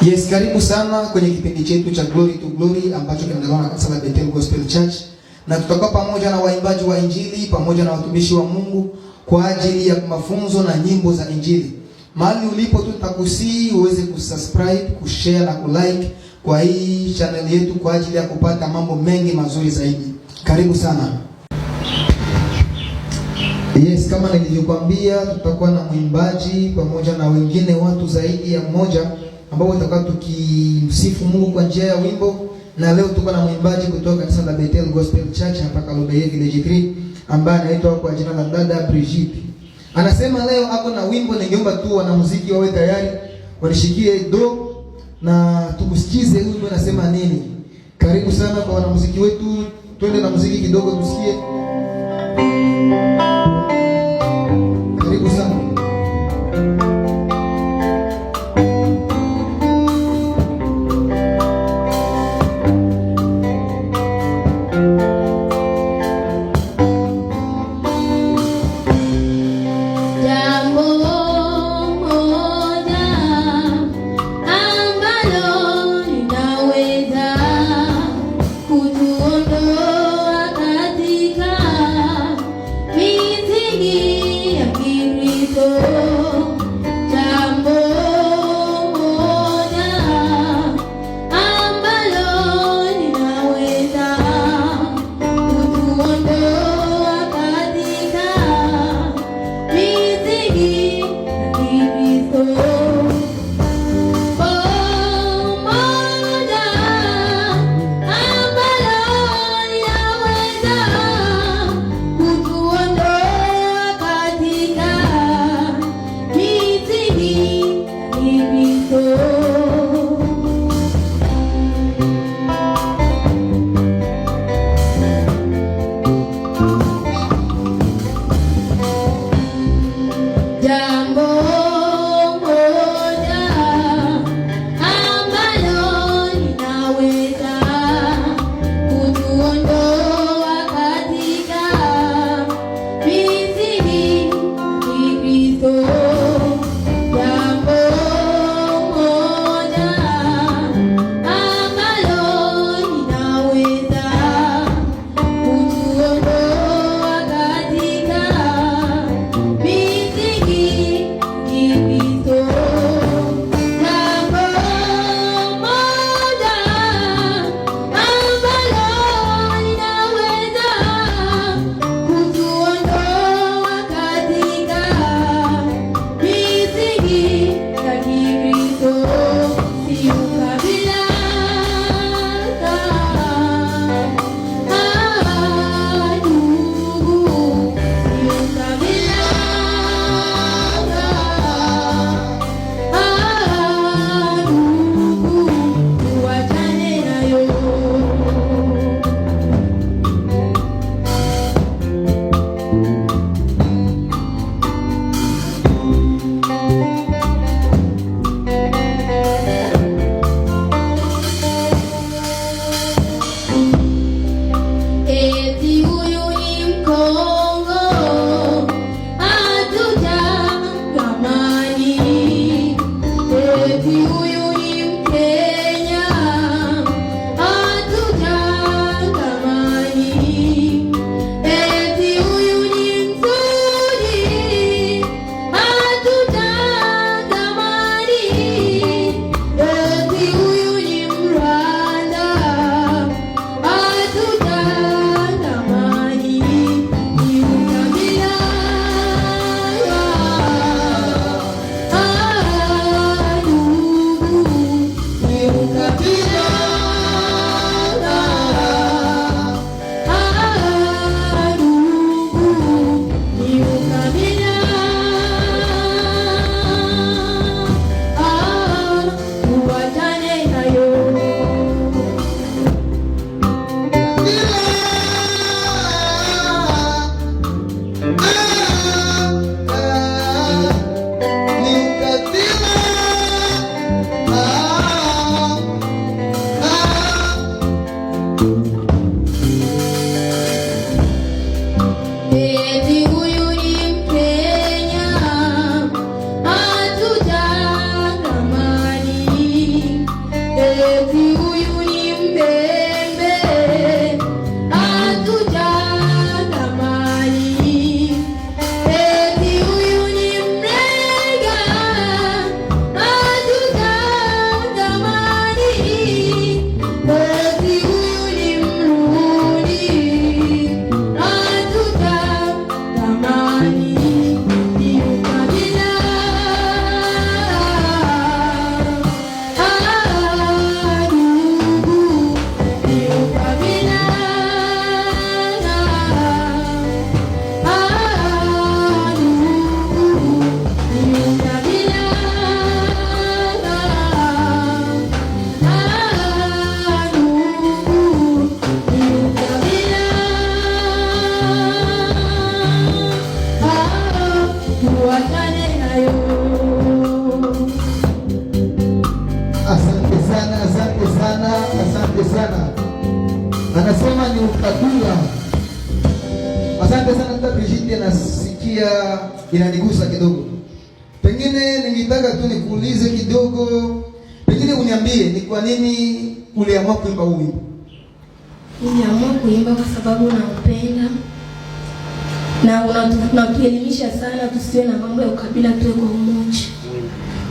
Yes, karibu sana kwenye kipindi chetu cha Glory to Glory ambacho kinaandaliwa na kanisa la Bethel Gospel Church, na tutakuwa pamoja na waimbaji wa Injili pamoja na watumishi wa Mungu kwa ajili ya mafunzo na nyimbo za Injili. Mahali ulipo tu tutakusii uweze kusubscribe, kushare na kulike kwa hii channel yetu kwa ajili ya kupata mambo mengi mazuri zaidi. Karibu sana. Yes, kama nilivyokuambia tutakuwa na mwimbaji pamoja na wengine watu zaidi ya mmoja ambao tutakuwa tukimsifu Mungu kwa njia ya wimbo. Na leo tuko na mwimbaji kutoka kanisa la Bethel Gospel Church hapa Kalobeye Village 3 ambaye anaitwa kwa jina la dada Brigitte. Anasema leo ako na wimbo, ningeomba tu wanamuziki wawe tayari wanishikie do na tukusikize wimbo unasema nini. Karibu sana kwa wanamuziki wetu, twende na muziki kidogo tusikie. Karibu sana. Kutuondoa katika tuagane nayo. Asante sana, asante sana, asante sana. Anasema ni ukabila. Asante sana dada Brigitte, nasikia inanigusa kidogo. Pengine ningetaka tu nikuulize kidogo, pengine uniambie ni kwa nini uliamua kuimba huu wimbo? Niliamua kuimba kwa sababu naupenda na unatuelimisha sana, tusiwe na mambo ya ukabila, tuwe kwa umoja.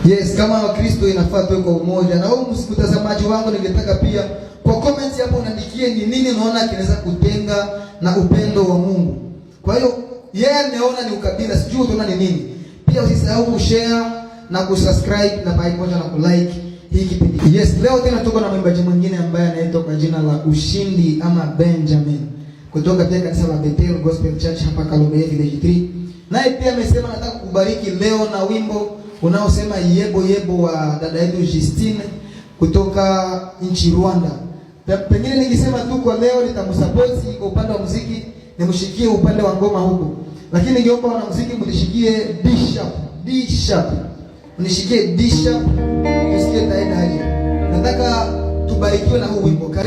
Yes, kama Wakristo inafaa tuwe kwa umoja. Na wewe mtazamaji wangu, ningetaka pia kwa comments hapo unaandikie ni nini unaona kinaweza kutenga na upendo wa Mungu. Kwa hiyo yeye ameona ni ukabila, sijui utaona ni nini. Pia usisahau kushare na kusubscribe na pamoja na kulike hii kipindi. Yes, leo tena tuko na mwimbaji mwingine ambaye anaitwa kwa jina la Ushindi ama Benjamin, kutoka pia kanisa la Bethel Gospel Church hapa Kalobeyei Village 3. Naye pia amesema nataka kukubariki leo na wimbo unaosema yebo yebo wa dada yetu Justine kutoka nchi Rwanda. Pengine ningesema tu kwa leo nitamsupport kwa upande wa muziki, nimshikie upande wa ngoma huko. Lakini ningeomba wana muziki mnishikie D sharp. Mnishikie D sharp, tusikie taenda aje. Nataka tubarikiwe na huu wimbo.